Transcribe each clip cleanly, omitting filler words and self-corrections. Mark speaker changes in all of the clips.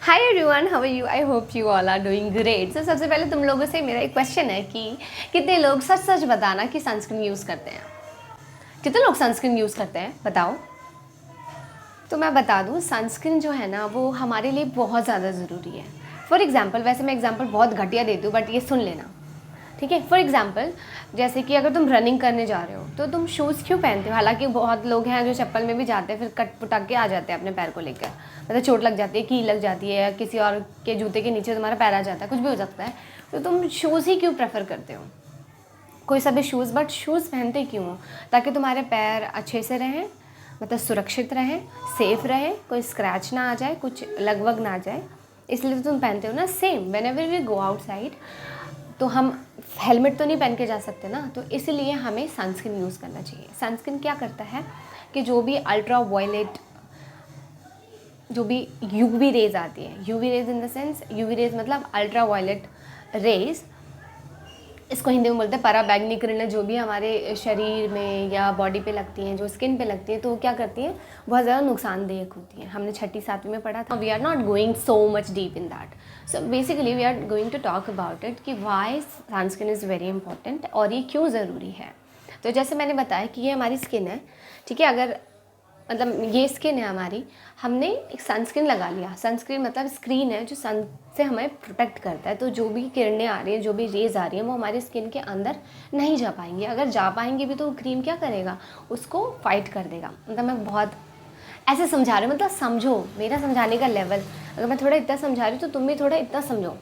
Speaker 1: Hi everyone, how are you? I hope you all are doing great. तो सबसे पहले तुम लोगों से मेरा एक क्वेश्चन है कि कितने लोग सच सच बताना कि सनस्क्रीन यूज़ करते हैं। कितने लोग सनस्क्रीन यूज़ करते हैं बताओ। तो मैं बता दूं, सनस्क्रीन जो है ना वो हमारे लिए बहुत ज़्यादा ज़रूरी है। फॉर एग्जांपल, वैसे मैं एग्जांपल बहुत घटिया देती हूँ बट ये सुन लेना, ठीक है। फॉर एग्जाम्पल, जैसे कि अगर तुम रनिंग करने जा रहे हो तो तुम शूज़ क्यों पहनते हो? हालांकि बहुत लोग हैं जो चप्पल में भी जाते हैं, फिर कट पुटक के आ जाते हैं अपने पैर को लेकर, मतलब चोट लग जाती है, कील लग जाती है, या किसी और के जूते के नीचे तुम्हारा पैर आ जाता है, कुछ भी हो सकता है। तो तुम शूज़ ही क्यों प्रेफर करते हो? कोई सा भी शूज़, बट शूज़ पहनते क्यों हो? ताकि तुम्हारे पैर अच्छे से रहें, मतलब सुरक्षित रहें, सेफ़ रहें, कोई स्क्रैच ना आ जाए, कुछ लग वग ना आ जाए, इसलिए तो तुम पहनते हो ना। Same whenever we go outside, तो हम हेलमेट तो नहीं पहन के जा सकते ना, तो इसलिए हमें सनस्क्रीन यूज़ करना चाहिए। सनस्क्रीन क्या करता है कि जो भी अल्ट्रा वायलेट, जो भी यूवी रेज आती है, UV rays in the sense, UV rays मतलब अल्ट्रा वायलेट रेज, इसको हिंदी में बोलते हैं पराबैंगनी किरणें, जो भी हमारे शरीर में या बॉडी पे लगती हैं, जो स्किन पे लगती हैं, तो क्या करती हैं, बहुत ज़्यादा नुकसानदेह होती हैं। हमने 6ठी 7वीं में पढ़ा था। We are not going so much deep in that. So basically we are going to talk about it कि why sunscreen is very important और ये क्यों ज़रूरी है। तो जैसे मैंने बताया कि ये हमारी स्किन है, ठीक है। अगर मतलब ये स्किन है हमारी, हमने एक सनस्क्रीन लगा लिया। सनस्क्रीन मतलब स्क्रीन है जो सन से हमें प्रोटेक्ट करता है, तो जो भी किरणें आ रही हैं, जो भी रेज आ रही हैं, वो हमारी स्किन के अंदर नहीं जा पाएंगी। अगर जा पाएंगी भी तो वो क्रीम क्या करेगा, उसको फाइट कर देगा। मतलब मैं बहुत ऐसे समझा रही हूँ, मतलब समझो मेरा समझाने का लेवल। अगर मैं थोड़ा इतना समझा रही हूँ तो तुम भी थोड़ा इतना समझो,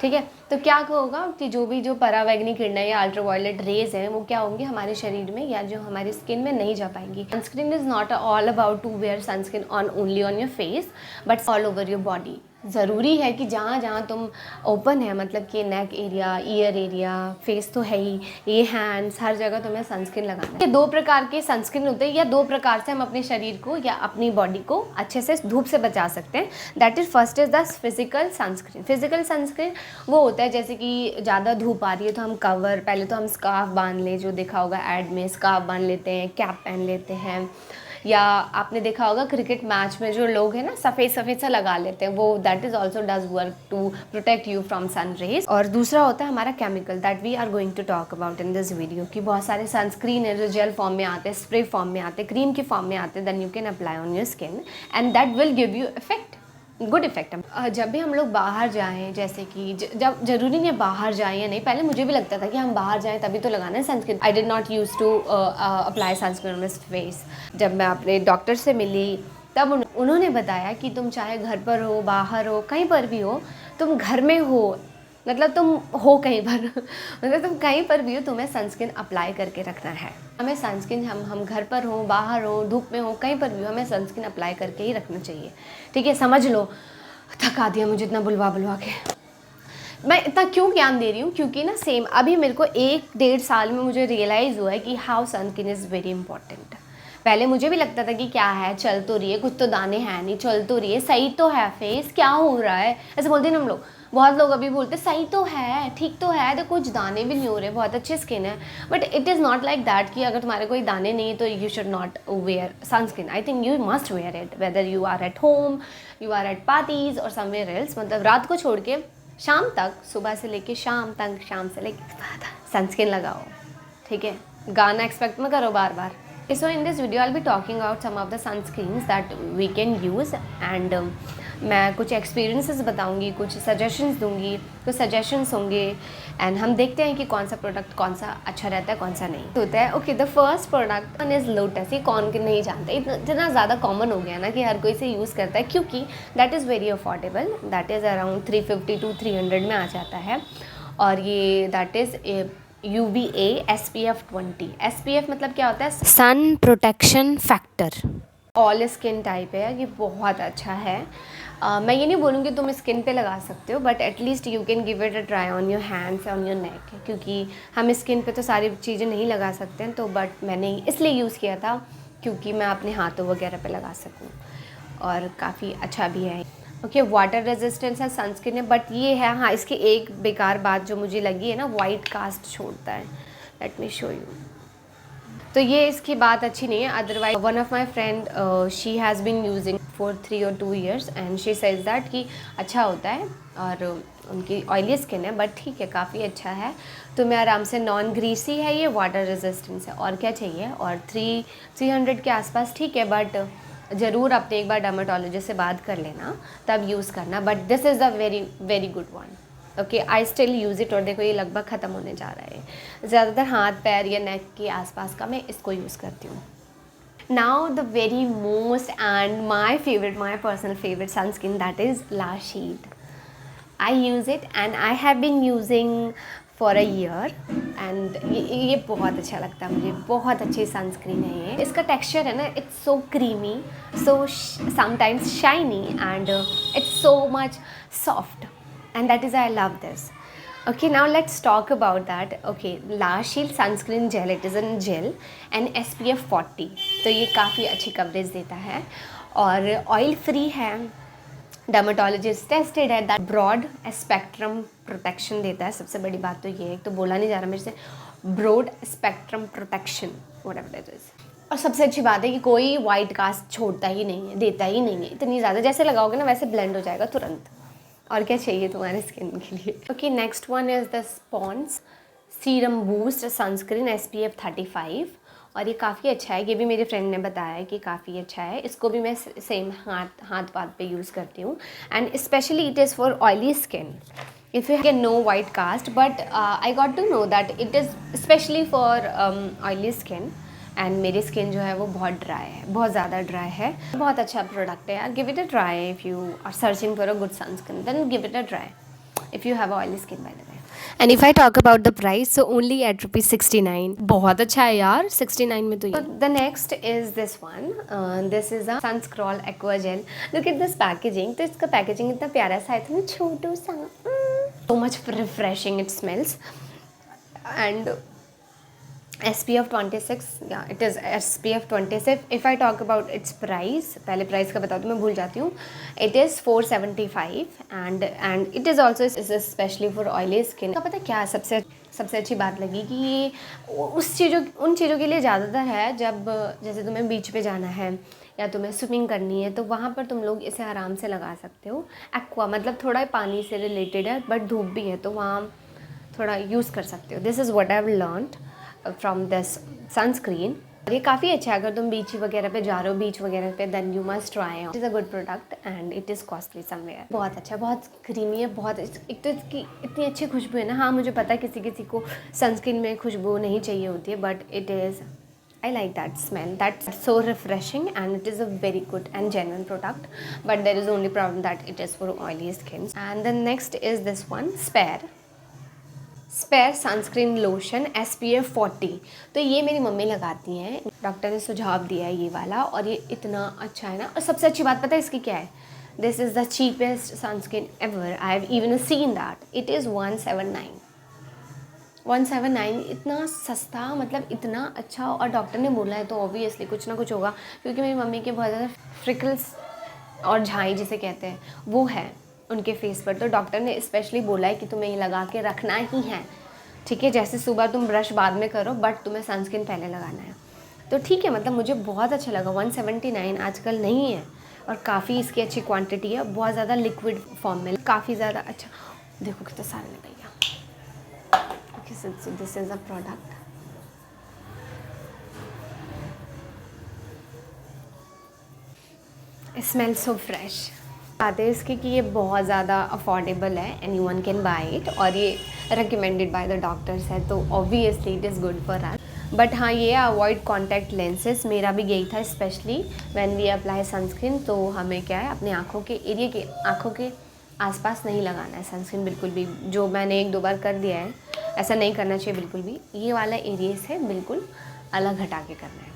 Speaker 1: ठीक है। तो क्या होगा कि जो भी जो परावैंगनी किरणें या अल्ट्रावायलेट रेज हैं, वो क्या होंगी हमारे शरीर में या जो हमारी स्किन में नहीं जा पाएंगी। Sunscreen is not all about to wear sunscreen on only on your face but all over your body. ज़रूरी है कि जहाँ जहाँ तुम ओपन है, मतलब कि neck area, year area, face तो है ही, ये हैंड्स, हर जगह तुम्हें सनस्क्रीन लगाना है। ये 2 प्रकार के सनस्क्रीन होते हैं, या 2 प्रकार से हम अपने शरीर को या अपनी बॉडी को अच्छे से धूप से बचा सकते हैं। That is first is the physical sunscreen. Physical sunscreen वो होता है जैसे कि ज़्यादा धूप आ रही है तो हम कवर, पहले तो हम स्कार्फ बांध लें, जो देखा होगा ऐड में, स्कार्फ बांध लेते हैं, कैप पहन लेते हैं, या आपने देखा होगा क्रिकेट मैच में जो लोग हैं ना सफ़ेद सफ़ेद सा लगा लेते हैं, वो that is also does work to protect you from sun rays. और दूसरा होता है हमारा chemical, that we are going to talk about in this video. कि बहुत सारे सनस्क्रीन है जो जेल फॉर्म में आते हैं, स्प्रे फॉर्म में आते हैं, क्रीम के फॉर्म में आते हैं, then you can apply on your skin and that will give you effect, good effect. जब भी हम लोग बाहर जाएं, जैसे कि जब ज़रूरी नहीं है बाहर जाएं या नहीं, पहले मुझे भी लगता था कि हम बाहर जाएं तभी तो लगाना है sunscreen. I did not use to apply sunscreen on my face. जब मैं अपने डॉक्टर से मिली तब उन्होंने बताया कि तुम चाहे घर पर हो, बाहर हो, कहीं पर भी हो, तुम घर में हो, मतलब तुम हो कहीं पर मतलब तुम कहीं पर भी हो, तुम्हें सनस्क्रीन अप्लाई करके रखना है। हमें सनस्क्रीन, हम घर पर हो, बाहर हो, धूप में हो, कहीं पर भी हो, हमें सनस्क्रीन अप्लाई करके ही रखना चाहिए, ठीक है। समझ लो, थका दिया मुझे इतना बुलवा बुलवा के। मैं इतना क्यों ज्ञान दे रही हूँ, क्योंकि ना सेम अभी मेरे को 1-1.5 साल में मुझे रियलाइज़ हुआ है कि how sunscreen is very important. पहले मुझे भी लगता था कि क्या है, चल तो रही है, कुछ तो दाने हैं नहीं, चल तो रही है, सही तो है फेस, क्या हो रहा है, ऐसे बोलते हैं ना हम लोग। बहुत लोग अभी बोलते सही तो है, ठीक तो है, तो कुछ दाने भी नहीं हो रहे, बहुत अच्छी स्किन है। But it is not like that कि अगर तुम्हारे कोई दाने नहीं है तो you should not wear sunscreen. I think you must wear it, whether you are at home, you are at parties और समवेयर एल्स। मतलब रात को छोड़ के शाम तक, सुबह से लेके शाम तक, शाम से लेके सनस्क्रीन लगाओ, ठीक है। गाना एक्सपेक्ट मत करो बार बार। So in this video I'll be talking about some of the sunscreens that we can use and मैं कुछ एक्सपीरियंसेस बताऊंगी, कुछ सजेशंस दूंगी, कुछ सजेशंस होंगे एंड हम देखते हैं कि कौन सा प्रोडक्ट कौन सा अच्छा रहता है, कौन सा नहीं होता है। Okay, the first product is lotus. ये कौन के नहीं जानते, इतना ज़्यादा कॉमन हो गया ना कि हर कोई इसे यूज़ करता है, क्योंकि that is very affordable. That is around 350 to 300 में आ जाता है। और ये that is UVA SPF 20। SPF मतलब क्या होता है, sun protection factor. All skin type है, ये बहुत अच्छा है। मैं ये नहीं बोलूँगी तुम स्किन पे लगा सकते हो, but at least you can give it a try on your hands, on your neck, क्योंकि हम स्किन पे तो सारी चीज़ें नहीं लगा सकते हैं। तो बट मैंने इसलिए यूज़ किया था क्योंकि मैं अपने हाथों वगैरह पे लगा सकूँ, और काफ़ी अच्छा भी है। ओके, वाटर रेजिस्टेंस है, सनस्क्रीन है, बट ये है, हाँ, इसकी एक बेकार बात जो मुझे लगी है ना, वाइट कास्ट छोड़ता है। Let me show you. तो ये इसकी बात अच्छी नहीं है. Otherwise one of my friend she has been using for 3 और 2 years and she says that कि अच्छा होता है और उनकी ऑयली स्किन है बट ठीक है काफ़ी अच्छा है. तो मैं आराम से नॉन ग्रीसी है, ये वाटर रेजिस्टेंस है और क्या चाहिए. और 300 के आसपास ठीक है बट ज़रूर अपने एक बार डर्माटोलॉजिस्ट से बात कर लेना तब यूज़ करना. But this is a very very good one. Okay I still use it. और देखो ये लगभग ख़त्म होने जा रहा है. ज़्यादातर हाथ पैर या नेक के आसपास का मैं इसको यूज़ करती हूँ. Now the very most and my favourite, my personal favourite sunscreen, that is La Shield. I use it and I have been using for a year and ये बहुत अच्छा लगता है मुझे. बहुत अच्छी सनस्क्रीन है ये. इसका टेक्सचर है ना, it's so creamy, so sometimes shiny and it's so much soft and that is I love this. Okay, now let's talk about that. Okay, La Shield sunscreen gel, it is a gel and SPF 40. तो ये काफ़ी अच्छी coverage देता है और oil free है, dermatologist tested है, that broad spectrum protection देता है. सबसे बड़ी बात तो ये है, तो बोला नहीं जा रहा मेरे से, broad spectrum protection whatever it is. और सबसे अच्छी बात है कि कोई वाइट कास्ट छोड़ता ही नहीं है, देता ही नहीं है. इतनी ज़्यादा जैसे लगाओगे ना वैसे ब्लेंड हो जाएगा तुरंत. और क्या चाहिए तुम्हारे स्किन के लिए. Okay, next one is the Pond's serum boost sunscreen SPF 35 और ये काफ़ी अच्छा है. ये भी मेरे फ्रेंड ने बताया है कि काफ़ी अच्छा है. इसको भी मैं सेम हाथ पाथ पे यूज़ करती हूँ and specially it is for oily skin. If you can no white cast but I got to know that it is specially for oily skin and मेरी स्किन जो है वो बहुत ड्राई है, बहुत ज़्यादा ड्राई है. बहुत अच्छा प्रोडक्ट है यार. Give it a try if you are searching for a good sunscreen, then give it a try if you have oily skin by the way. And if I talk about the price, so only at ₹69. बहुत अच्छा है यार 69 में. तो the next is this one. This is a sunscroll aqua gel. Look at this packaging. तो इसका packaging इतना प्यारा सा है, इतना छोटू सा, so much refreshing it smells. And SPF 26, yeah it is SPF 26. If I talk about its price, पहले price का बता दूँ, मैं भूल जाती हूँ. It is 475 and it is also especially for oily skin. तो पता क्या सबसे अच्छी बात लगी कि ये उन चीज़ों के लिए ज़्यादातर है जब जैसे तुम्हें बीच पे जाना है या तुम्हें स्विमिंग करनी है तो वहाँ पर तुम लोग इसे आराम से लगा सकते हो. एक्वा मतलब थोड़ा पानी से रिलेटेड है बट धूप भी है तो वहाँ थोड़ा यूज़ कर सकते हो. This is what I have learned from this sunscreen. ये काफ़ी अच्छा है अगर तुम बीच वगैरह पे जा रहे हो, बीच वगैरह पे, then you must try. It is a good product and it is costly somewhere. बहुत अच्छा, बहुत क्रीमी है, बहुत. एक तो इसकी इतनी अच्छी खुशबू है ना. हाँ मुझे पता है किसी किसी को सनस्क्रीन में खुशबू नहीं चाहिए होती है but it is, I like that smell. That's so refreshing and it is a very good and genuine product. But there is only problem that it is for oily skin. And the next is this one, spare sunscreen lotion SPF 40. तो ये मेरी mummy लगाती हैं, doctor ने सुझाव दिया है ये वाला और ये इतना अच्छा है ना. और सबसे अच्छी बात पता है इसकी क्या है, this is the cheapest sunscreen ever. I have even seen that. It is 179. इतना सस्ता, मतलब इतना अच्छा. और डॉक्टर ने बोला है तो ऑब्वियसली कुछ ना कुछ होगा क्योंकि मेरी मम्मी के बहुत ज़्यादा फ्रिकल्स और झाई जिसे कहते हैं वो है उनके फेस पर. तो डॉक्टर ने स्पेशली बोला है कि तुम्हें ये लगा के रखना ही है. ठीक है, जैसे सुबह तुम ब्रश बाद में करो बट तुम्हें सनस्क्रीन पहले लगाना है. तो ठीक है, मतलब मुझे बहुत अच्छा लगा. 179 आजकल नहीं है और काफ़ी इसकी अच्छी क्वांटिटी है, बहुत ज़्यादा लिक्विड फॉर्म में, काफ़ी ज़्यादा अच्छा. देखो कितना सारे में भैया. Okay, so this is a product. Smell so fresh. बात है इसकी कि ये बहुत ज़्यादा अफोर्डेबल है, एनीवन कैन बाय इट और ये रिकमेंडेड बाय द डॉक्टर्स है तो obviously it is good for us. But हाँ ये अवॉइड कॉन्टैक्ट लेंसेज. मेरा भी यही था, specially when we apply sunscreen. तो हमें क्या है अपने आँखों के एरिया के, आँखों के आसपास नहीं लगाना है सनस्क्रीन बिल्कुल भी. जो मैंने 1-2 बार कर दिया है, ऐसा नहीं करना चाहिए बिल्कुल भी. ये वाला एरिया से बिल्कुल अलग हटा के करना है.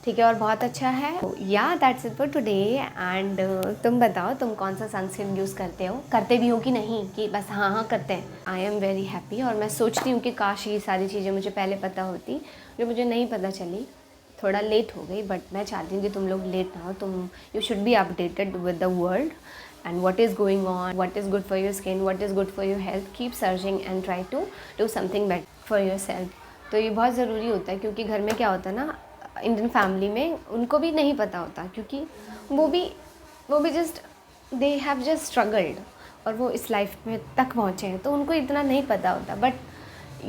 Speaker 1: ठीक है, और बहुत अच्छा है. या that's it for today. And तुम बताओ तुम कौन सा सनस्क्रीन यूज़ करते हो, करते भी हो कि नहीं, कि बस हाँ करते हैं. आई एम वेरी हैप्पी और मैं सोचती हूँ कि काश ये सारी चीज़ें मुझे पहले पता होती, जो मुझे नहीं पता चली. थोड़ा लेट हो गई बट मैं चाहती हूँ कि तुम लोग लेट ना हो. तुम you should be updated with the world and what is going on, what is good for your skin, what is good for your health. Keep searching and try to do something better for yourself. तो ये बहुत ज़रूरी होता है, क्योंकि घर में क्या होता है ना, इंडियन फैमिली में उनको भी नहीं पता होता, क्योंकि वो भी just they have just struggled और वो इस लाइफ में तक पहुँचे हैं, तो उनको इतना नहीं पता होता। But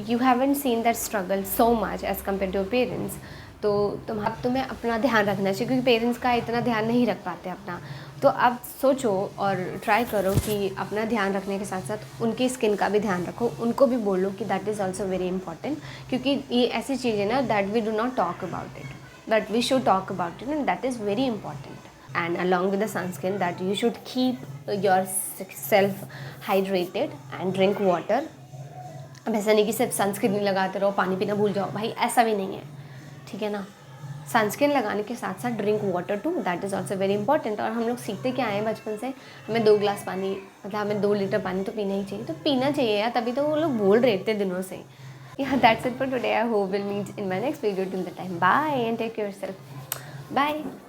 Speaker 1: you haven't seen that struggle so much as compare to parents. तो तुम्हें अपना ध्यान रखना चाहिए, क्योंकि पेरेंट्स का इतना ध्यान नहीं रख पाते अपना। तो आप सोचो और ट्राई करो कि अपना ध्यान रखने के साथ साथ उनकी स्किन का भी ध्यान रखो, उनको भी बोलो कि that is also very important, क्योंकि ये ऐसी चीज़ है ना that we do not talk about it, that we should talk about it, and that is very important. And along with the sunscreen, that you should keep yourself hydrated and drink water. अब ऐसा नहीं कि सिर्फ sunscreen नहीं लगाते रहो, पानी पीना भूल जाओ, भाई ऐसा भी नहीं है, ठीक है ना। सनस्क्रीन लगाने के साथ साथ drink water too, that is also very important. और हम लोग सीखते क्या आए बचपन से, हमें 2 गिलास पानी, मतलब हमें 2 लीटर पानी तो पीना ही चाहिए, तो पीना चाहिए यार, तभी तो वो लोग बोल रहे थे दिनों से। Yeah, that's it for today. I hope we'll meet in my next video. Till the time, bye and take care of yourself. Bye.